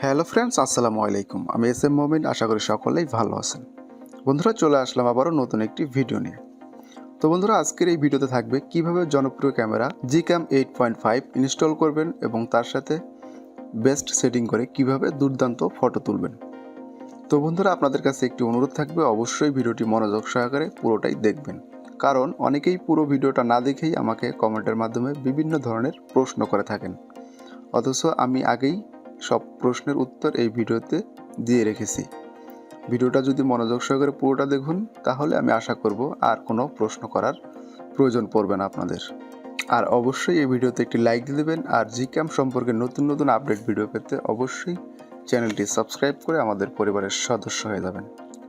Hello friends, আসসালামু আলাইকুম। আমি এস এম মমিন, আশা করি সকলেই ভালো আছেন। বন্ধুরা, চলে আসলাম আবারও নতুন একটি ভিডিও নিয়ে। তো বন্ধুরা, আজকের এই ভিডিওতে থাকবে কিভাবে জনপ্রিয় ক্যামেরা Gcam 8.5 ইনস্টল করবেন এবং তার সাথে বেস্ট সেটিং করে কিভাবে দুর্দান্ত ফটো তুলবেন। তো বন্ধুরা, আপনাদের কাছে একটি অনুরোধ থাকবে, অবশ্যই ভিডিওটি মনোযোগ সহকারে পুরোটাই দেখবেন, কারণ অনেকেই পুরো ভিডিওটা না দেখেই আমাকে কমেন্টের মাধ্যমে বিভিন্ন ধরনের প্রশ্ন করে থাকেন, অথচ আমি আগেই সব প্রশ্নের উত্তর এই ভিডিওতে দিয়ে রেখেছি। ভিডিওটা যদি মনোযোগ সহকারে পুরোটা দেখুন, তাহলে আমি আশা করব আর কোনো প্রশ্ন করার প্রয়োজন পড়বে না আপনাদের। আর অবশ্যই এই ভিডিওতে একটি লাইক দিয়ে দেবেন, আর Gcam সম্পর্কে নতুন নতুন আপডেট ভিডিও পেতে অবশ্যই চ্যানেলটি সাবস্ক্রাইব করে আমাদের পরিবারের সদস্য হয়ে যাবেন।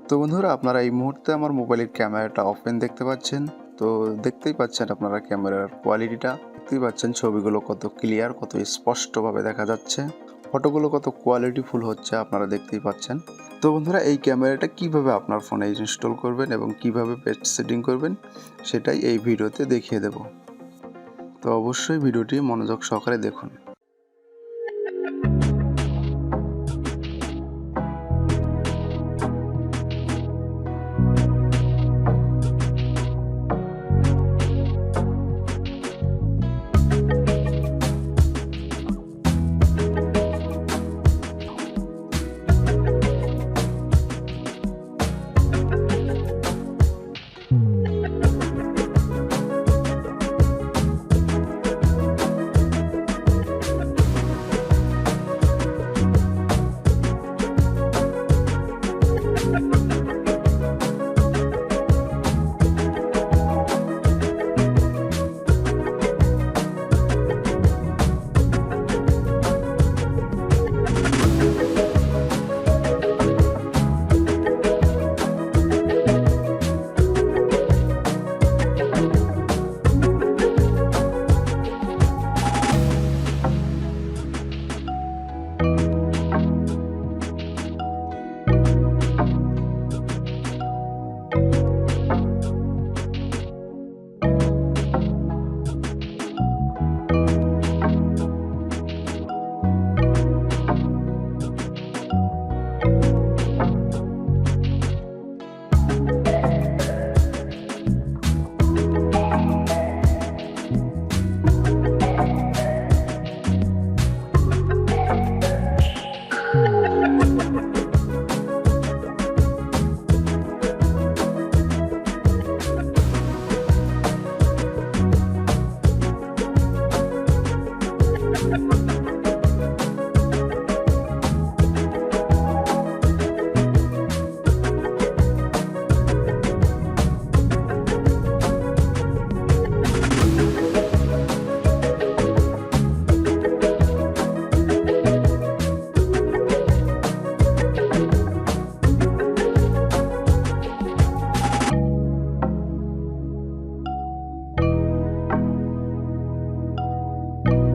তো বন্ধুরা, আপনারা এই মুহূর্তে আমার মোবাইলের ক্যামেরাটা ওপেন দেখতে পাচ্ছেন। তো দেখতেই পাচ্ছেন আপনারা ক্যামেরার কোয়ালিটিটা, দেখতেই পাচ্ছেন ছবিগুলো কত ক্লিয়ার, কত স্পষ্টভাবে দেখা যাচ্ছে, ফটোগুলো কত কোয়ালিটিফুল হচ্ছে আপনারা দেখতেই পাচ্ছেন। তো বন্ধুরা, এই ক্যামেরাটা কিভাবে আপনার ফোনে ইনস্টল করবেন এবং কিভাবে বেস্ট সেটিং করবেন সেটাই এই ভিডিওতে দেখিয়ে দেব। তো অবশ্যই ভিডিওটি মনোযোগ সহকারে দেখুন।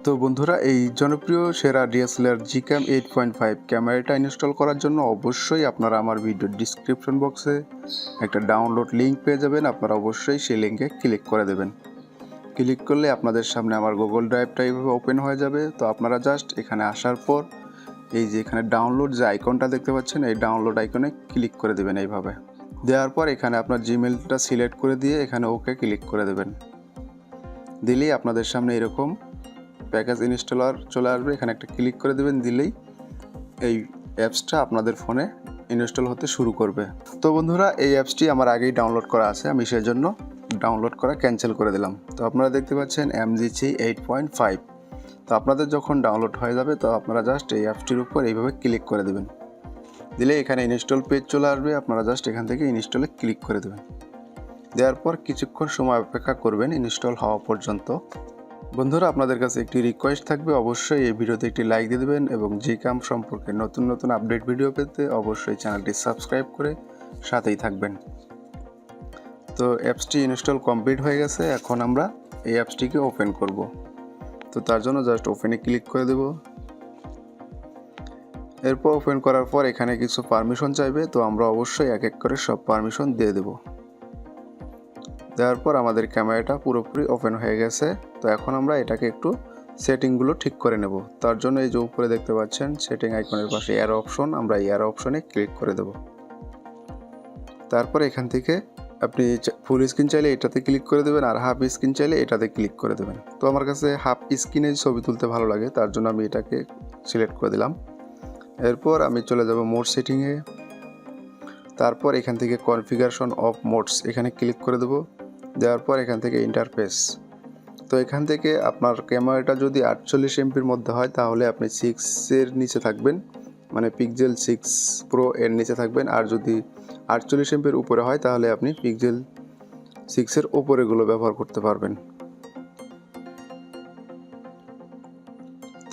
তো বন্ধুরা, এই জনপ্রিয় সেরা DSLR Gcam 8.5 ক্যামেরাটা ইনস্টল করার জন্য অবশ্যই আপনারা আমার ভিডিওর ডিসক্রিপশন বক্সে একটা ডাউনলোড লিঙ্ক পেয়ে যাবেন। আপনারা অবশ্যই সেই লিঙ্কে ক্লিক করে দেবেন। ক্লিক করলে আপনাদের সামনে আমার গুগল ড্রাইভটা এইভাবে ওপেন হয়ে যাবে। তো আপনারা জাস্ট এখানে আসার পর এই যে এখানে ডাউনলোড যে আইকনটা দেখতে পাচ্ছেন, এই ডাউনলোড আইকনে ক্লিক করে দেবেন। এইভাবে দেওয়ার পর এখানে আপনার জিমেলটা সিলেক্ট করে দিয়ে এখানে ওকে ক্লিক করে দেবেন। দিলেই আপনাদের সামনে এরকম প্যাকেজ ইনস্টলার চলে আসবে। এখানে একটা ক্লিক করে দেবেন, দিলেই এই অ্যাপসটা আপনাদের ফোনে ইনস্টল হতে শুরু করবে। তো বন্ধুরা, এই অ্যাপসটি আমার আগেই ডাউনলোড করা আছে, আমি সেজন্য ডাউনলোড করা ক্যান্সেল করে দিলাম। তো আপনারা দেখতে পাচ্ছেন MGC 8.5। তো আপনাদের যখন ডাউনলোড হয়ে যাবে, তো আপনারা জাস্ট এই অ্যাপসটির উপর এইভাবে ক্লিক করে দেবেন। দিলে এখানে ইনস্টল পেজ চলে আসবে। আপনারা জাস্ট এখান থেকে ইনস্টলে ক্লিক করে দেবেন। দেওয়ার পর কিছুক্ষণ সময় অপেক্ষা করবেন ইনস্টল হওয়া পর্যন্ত। বন্ধুরা, আপনাদের কাছে একটি রিকোয়েস্ট থাকবে, অবশ্যই এই ভিডিওতে একটি লাইক দিয়ে দেবেন এবং Gcam সম্পর্কে নতুন নতুন আপডেট ভিডিও পেতে অবশ্যই চ্যানেলটি সাবস্ক্রাইব করে সাথেই থাকবেন। তো অ্যাপসটি ইনস্টল কমপ্লিট হয়ে গেছে। এখন আমরা এই অ্যাপসটিকে ওপেন করব। তো তার জন্য জাস্ট ওপেনে ক্লিক করে দেব। এরপর ওপেন করার পর এখানে কিছু পারমিশন চাইবে। তো আমরা অবশ্যই এক এক করে সব পারমিশন দিয়ে দেব। দেওয়ার পর আমাদের ক্যামেরাটা পুরোপুরি ওপেন হয়ে গেছে। তো এখন আমরা এটাকে একটু সেটিংগুলো ঠিক করে নেব। তার জন্য এই যে উপরে দেখতে পাচ্ছেন সেটিং আইকনের পাশে অ্যারো অপশন, আমরা এই অ্যারো অপশনে ক্লিক করে দেব। তারপর এখান থেকে আপনি ফুল স্ক্রিন চাইলে এটাতে ক্লিক করে দেবেন, আর হাফ স্ক্রিন চাইলে এটাতে ক্লিক করে দেবেন। তো আমার কাছে হাফ স্ক্রিনে ছবি তুলতে ভালো লাগে, তার জন্য আমি এটাকে সিলেক্ট করে দিলাম। এরপর আমি চলে যাব মোড সেটিংয়ে। তারপর এখান থেকে কনফিগারেশন অফ মোডস এখানে ক্লিক করে দেব। দেওয়ার পর এখান থেকে ইন্টারফেস। তো এখান থেকে আপনার ক্যামেরাটা যদি 48 এমপির মধ্যে হয় তাহলে আপনি 6-এর নিচে থাকবেন, মানে পিক্সেল 6 প্রো এর নিচে থাকবেন। আর যদি 48 এমপির উপরে হয় তাহলে আপনি পিক্সেল 6-এর উপরেগুলো ব্যবহার করতে পারবেন।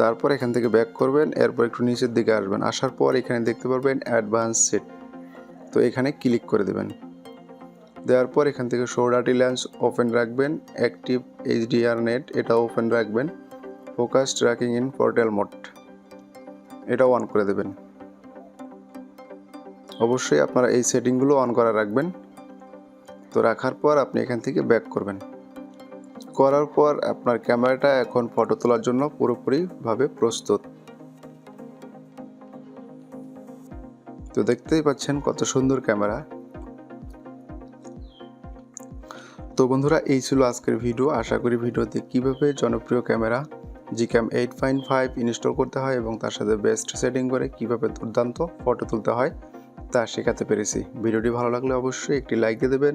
তারপর এখান থেকে ব্যাক করবেন, এরপর একটু নিচের দিকে আসবেন। আসার পর এখানে দেখতে পারবেন অ্যাডভান্স সেট, তো এখানে ক্লিক করে দেবেন। দেওয়ার পর এখান থেকে শো ডাটি লেন্স ওপেন রাখবেন, অ্যাক্টিভ এইচডিআর নেট এটা ওপেন রাখবেন, focus tracking in portrait mode এটাও অন করে দেবেন। অবশ্যই আপনারা এই সেটিংগুলো অন করা রাখবেন। তো রাখার পর আপনি এখান থেকে ব্যাক করবেন। করার পর আপনার ক্যামেরাটা এখন ফটো তোলার জন্য পুরোপুরিভাবে প্রস্তুত। তো দেখতেই পাচ্ছেন কত সুন্দর ক্যামেরা। তো বন্ধুরা, এই ছিল আজকের ভিডিও। আশা করি ভিডিওতে কিভাবে জনপ্রিয় ক্যামেরা Gcam 8.5 ইনস্টল করতে হয় এবং তার সাথে বেস্ট সেটিং করে কিভাবে দুর্দান্ত ফটো তুলতে হয় তা শেখাতে পেরেছি। ভিডিওটি ভালো লাগলে অবশ্যই একটি লাইক দিয়ে দেবেন,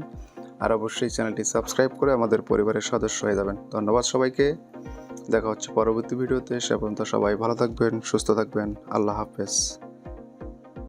আর অবশ্যই চ্যানেলটি সাবস্ক্রাইব করে আমাদের পরিবারের সদস্য হয়ে যাবেন। ধন্যবাদ সবাইকে। দেখা হচ্ছে পরবর্তী ভিডিওতে। সে পর্যন্ত সবাই ভালো থাকবেন, সুস্থ থাকবেন। আল্লাহ হাফেজ।